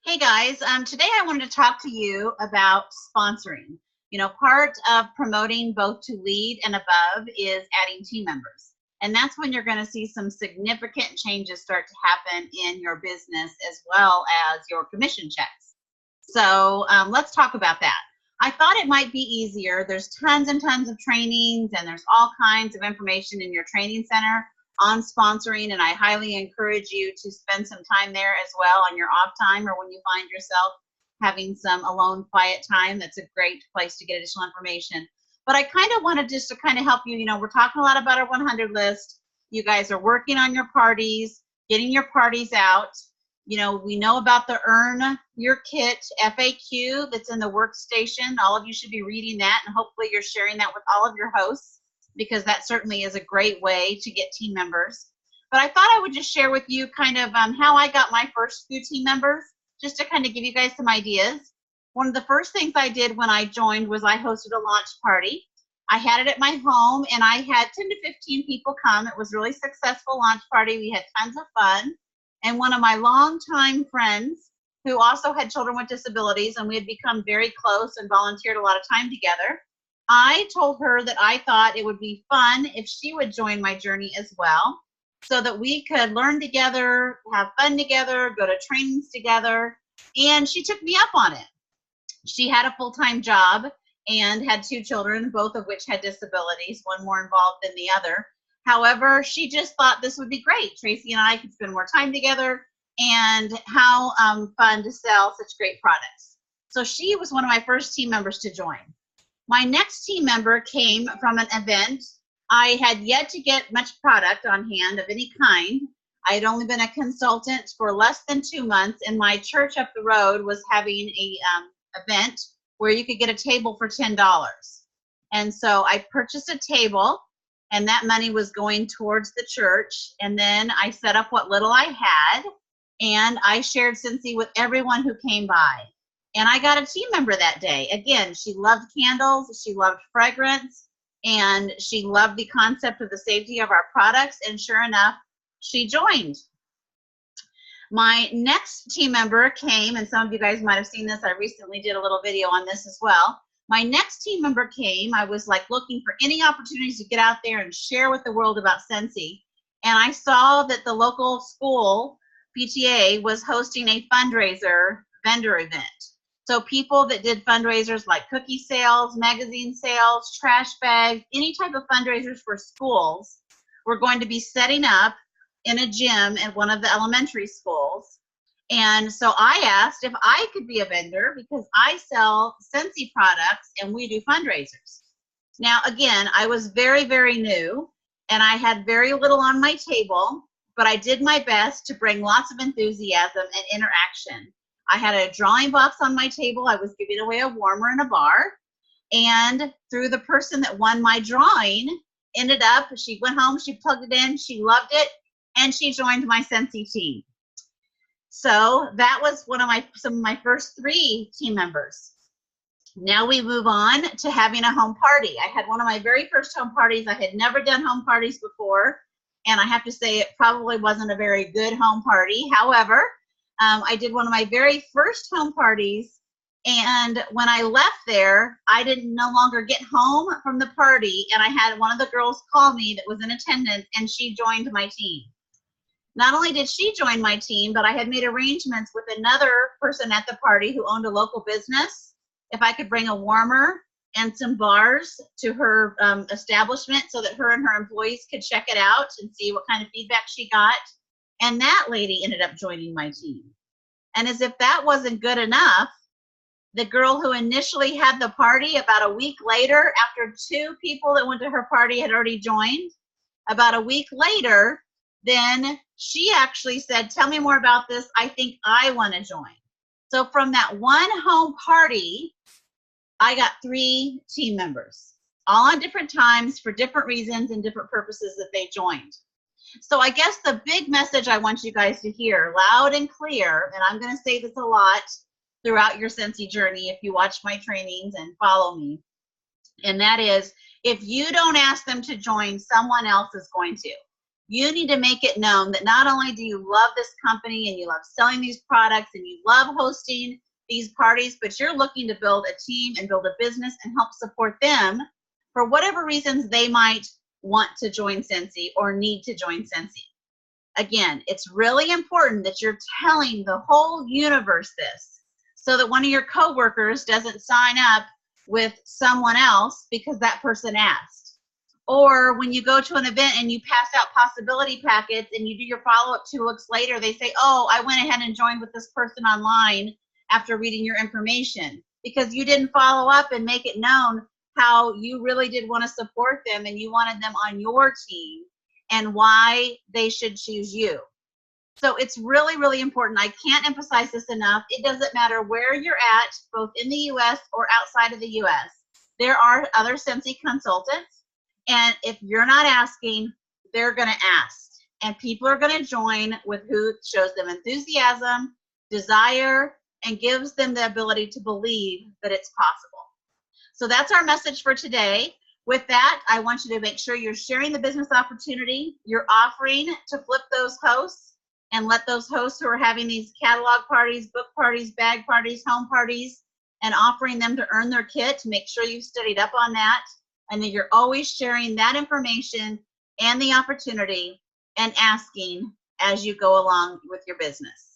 Hey guys, today I wanted to talk to you about sponsoring. Part of promoting both to lead and above is adding team members. And that's when you're going to see some significant changes start to happen in your business as well as your commission checks. So let's talk about that. I thought it might be easier. There's tons and tons of trainings and there's all kinds of information in your training center on sponsoring, and I highly encourage you to spend some time there as well on your off time or when you find yourself having some alone quiet time. That's a great place to get additional information. But I kind of wanted just to kind of help you. We're talking a lot about our 100 list. You guys are working on your parties, getting your parties out. We know about the Earn Your Kit FAQ that's in the workstation. All of you should be reading that, and hopefully you're sharing that with all of your hosts, because that certainly is a great way to get team members. But I thought I would just share with you kind of how I got my first few team members, just to kind of give you guys some ideas. One of the first things I did when I joined was I hosted a launch party. I had it at my home, and I had 10 to 15 people come. It was a really successful launch party. We had tons of fun. And one of my longtime friends, who also had children with disabilities, and we had become very close and volunteered a lot of time together, I told her that I thought it would be fun if she would join my journey as well, so that we could learn together, have fun together, go to trainings together. And she took me up on it. She had a full-time job and had 2 children, both of which had disabilities, one more involved than the other. However, she just thought this would be great. Tracy and I could spend more time together, and how fun to sell such great products. So she was one of my first team members to join. My next team member came from an event. I had yet to get much product on hand of any kind. I had only been a consultant for less than 2 months, and my church up the road was having a event where you could get a table for $10. And so I purchased a table, and that money was going towards the church. And then I set up what little I had, and I shared Scentsy with everyone who came by. And I got a team member that day. Again, she loved candles, she loved fragrance, and she loved the concept of the safety of our products, and sure enough, she joined. My next team member came, and some of you guys might have seen this. I recently did a little video on this as well. My next team member came. I was like looking for any opportunities to get out there and share with the world about Scentsy. And I saw that the local school, PTA, was hosting a fundraiser vendor event. So people that did fundraisers like cookie sales, magazine sales, trash bags, any type of fundraisers for schools were going to be setting up in a gym at one of the elementary schools. And so I asked if I could be a vendor, because I sell Scentsy products and we do fundraisers. Now, again, I was very, very new, and I had very little on my table, but I did my best to bring lots of enthusiasm and interaction. I had a drawing box on my table. I was giving away a warmer and a bar. And through the person that won my drawing, ended up, she went home, she plugged it in, she loved it, and she joined my Scentsy team. So that was some of my first 3 team members. Now we move on to having a home party. I had one of my very first home parties. I had never done home parties before, and I have to say it probably wasn't a very good home party. However, I did one of my very first home parties, and when I left there, I didn't no longer get home from the party, and I had one of the girls call me that was in attendance, and she joined my team. Not only did she join my team, but I had made arrangements with another person at the party who owned a local business, if I could bring a warmer and some bars to her establishment so that her and her employees could check it out and see what kind of feedback she got. And that lady ended up joining my team. And as if that wasn't good enough, the girl who initially had the party, about a week later, after 2 people that went to her party had already joined, about a week later, then she actually said, "Tell me more about this. I think I want to join." So from that one home party, I got 3 team members, all on different times for different reasons and different purposes that they joined. So I guess the big message I want you guys to hear loud and clear, and I'm going to say this a lot throughout your Scentsy journey if you watch my trainings and follow me, and that is, if you don't ask them to join, someone else is going to. You need to make it known that not only do you love this company and you love selling these products and you love hosting these parties, but you're looking to build a team and build a business and help support them for whatever reasons they might want to join Scentsy or need to join Scentsy. Again, it's really important that you're telling the whole universe this so that one of your coworkers doesn't sign up with someone else because that person asked. Or when you go to an event and you pass out possibility packets and you do your follow-up 2 weeks later, they say, oh, I went ahead and joined with this person online after reading your information, because you didn't follow up and make it known how you really did want to support them and you wanted them on your team and why they should choose you. So it's really, really important. I can't emphasize this enough. It doesn't matter where you're at, both in the US or outside of the US. There are other Scentsy consultants, and if you're not asking, they're going to ask. And people are going to join with who shows them enthusiasm, desire, and gives them the ability to believe that it's possible. So that's our message for today. With that, I want you to make sure you're sharing the business opportunity. You're offering to flip those hosts and let those hosts who are having these catalog parties, book parties, bag parties, home parties, and offering them to earn their kit, to make sure you've studied up on that, and that you're always sharing that information and the opportunity and asking as you go along with your business.